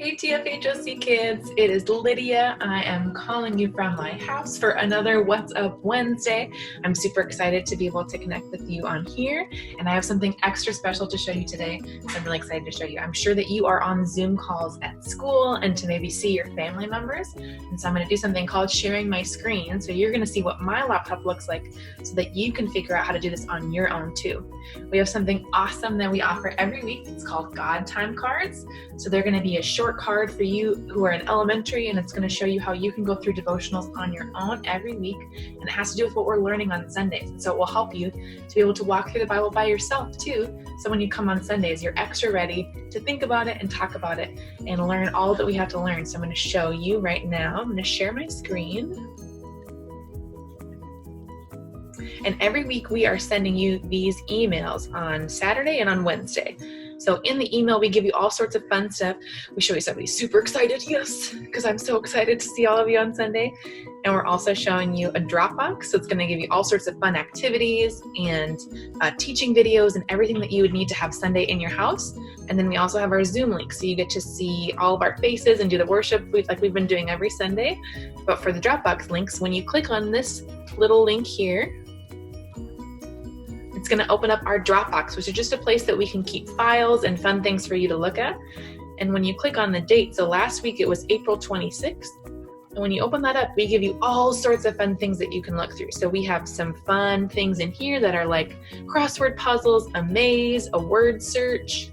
Hey TFHOC kids, it is Lydia. I am calling you from my house for another What's Up Wednesday. I'm super excited to be able to connect with you on here, and I have something extra special to show you today. So I'm really excited to show you. I'm sure that you are on Zoom calls at school and to maybe see your family members, and so I'm going to do something called sharing my screen. So you're going to see what my laptop looks like so that you can figure out how to do this on your own too. We have something awesome that we offer every week. It's called God Time Cards. So they're going to be a short card for you who are in elementary, and it's going to show you how you can go through devotionals on your own every week, and it has to do with what we're learning on Sundays. So it will help you to be able to walk through the Bible by yourself too, so when you come on Sundays you're extra ready to think about it and talk about it and learn all that we have to learn. So I'm going to show you right now. I'm going to share my screen, and every week we are sending you these emails on Saturday and on Wednesday. So in the email, we give you all sorts of fun stuff. We show you somebody super excited, yes, because I'm so excited to see all of you on Sunday. And we're also showing you a Dropbox. So it's going to give you all sorts of fun activities and teaching videos and everything that you would need to have Sunday in your house. And then we also have our Zoom link. So you get to see all of our faces and do the worship like we've been doing every Sunday. But for the Dropbox links, when you click on this little link here, it's going to open up our Dropbox, which is just a place that we can keep files and fun things for you to look at. And when you click on the date, so last week it was April 26th. And when you open that up, we give you all sorts of fun things that you can look through. So we have some fun things in here that are like crossword puzzles, a maze, a word search.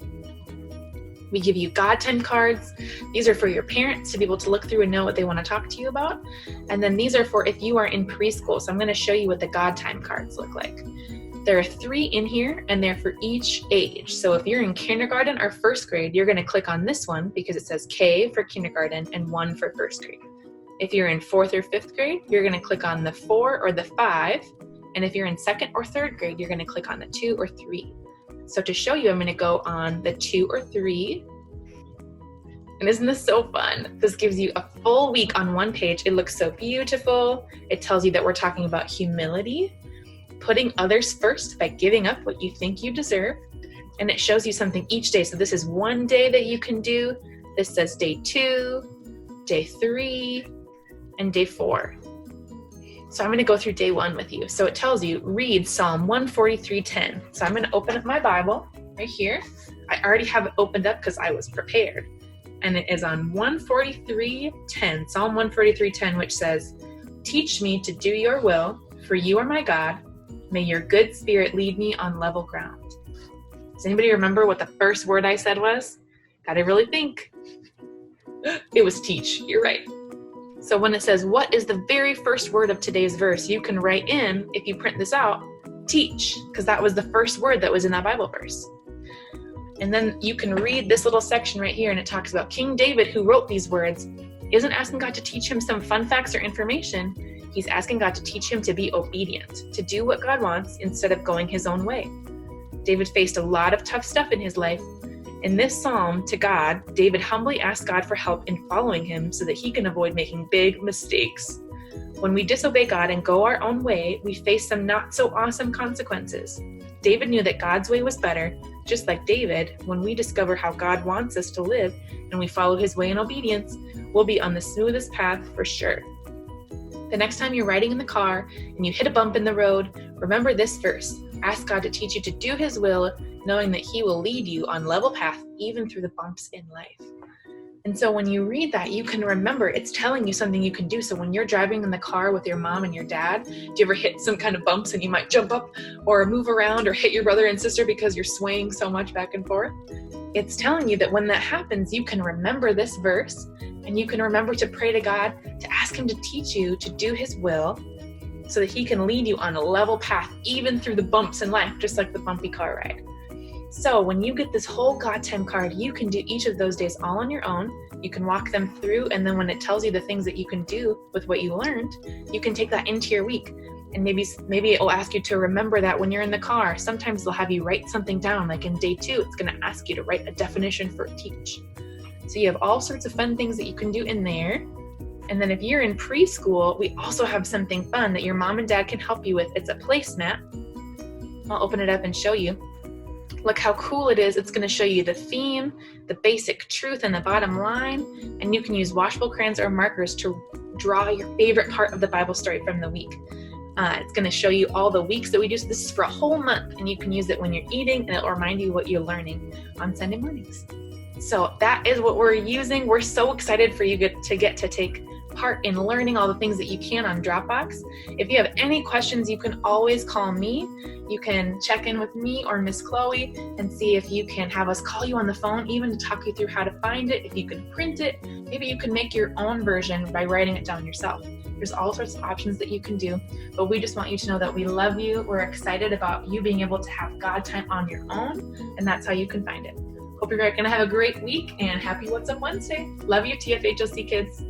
We give you God Time cards. These are for your parents to be able to look through and know what they want to talk to you about. And then these are for if you are in preschool. So I'm going to show you what the God Time cards look like. There are 3 in here, and they're for each age. So if you're in kindergarten or first grade, you're going to click on this one because it says K for kindergarten and 1 for first grade. If you're in 4th or 5th grade, you're going to click on the 4 or the 5. And if you're in 2nd or 3rd grade, you're going to click on the 2 or 3. So to show you, I'm going to go on the 2 or 3. And isn't this so fun? This gives you a full week on one page. It looks so beautiful. It tells you that we're talking about humility, putting others first by giving up what you think you deserve. And it shows you something each day. So this is one day that you can do. This says day 2, day 3, and day 4. So I'm going to go through day 1 with you. So it tells you, read Psalm 143:10. So I'm going to open up my Bible right here. I already have it opened up because I was prepared. And it is on 143:10, Psalm 143:10, which says, "Teach me to do your will, for you are my God. May your good spirit lead me on level ground." Does anybody remember what the first word I said was? Gotta really think. It was teach. You're right. So when it says, what is the very first word of today's verse, you can write in, if you print this out, teach, because that was the first word that was in that Bible verse. And then you can read this little section right here, and it talks about King David, who wrote these words, isn't asking God to teach him some fun facts or information. He's asking God to teach him to be obedient, to do what God wants instead of going his own way. David faced a lot of tough stuff in his life. In this psalm to God, David humbly asked God for help in following him so that he can avoid making big mistakes. When we disobey God and go our own way, we face some not so awesome consequences. David knew that God's way was better. Just like David, when we discover how God wants us to live and we follow his way in obedience, we'll be on the smoothest path for sure. The next time you're riding in the car and you hit a bump in the road, remember this verse. Ask God to teach you to do his will, knowing that he will lead you on level path even through the bumps in life. And so when you read that, you can remember it's telling you something you can do. So when you're driving in the car with your mom and your dad, do you ever hit some kind of bumps and you might jump up or move around or hit your brother and sister because you're swaying so much back and forth? It's telling you that when that happens, you can remember this verse, and you can remember to pray to God, to ask him to teach you to do his will so that he can lead you on a level path, even through the bumps in life, just like the bumpy car ride. So when you get this whole God Time card, you can do each of those days all on your own. You can walk them through, and then when it tells you the things that you can do with what you learned, you can take that into your week. And maybe it will ask you to remember that when you're in the car. Sometimes they'll have you write something down, like in day 2, it's going to ask you to write a definition for teach. So you have all sorts of fun things that you can do in there. And then if you're in preschool, we also have something fun that your mom and dad can help you with. It's a placemat. I'll open it up and show you. Look how cool it is. It's going to show you the theme, the basic truth, and the bottom line. And you can use washable crayons or markers to draw your favorite part of the Bible story from the week. It's going to show you all the weeks that we do. So this is for a whole month, and you can use it when you're eating, and it'll remind you what you're learning on Sunday mornings. So that is what we're using. We're so excited for you to get to take part in learning all the things that you can on Dropbox. If you have any questions, you can always call me. You can check in with me or Miss Chloe and see if you can have us call you on the phone, even to talk you through how to find it. If you can print it, maybe you can make your own version by writing it down yourself. There's all sorts of options that you can do, but we just want you to know that we love you. We're excited about you being able to have God time on your own, and that's how you can find it. Hope you're going to have a great week, and happy What's Up Wednesday. Love you, TFHLC kids.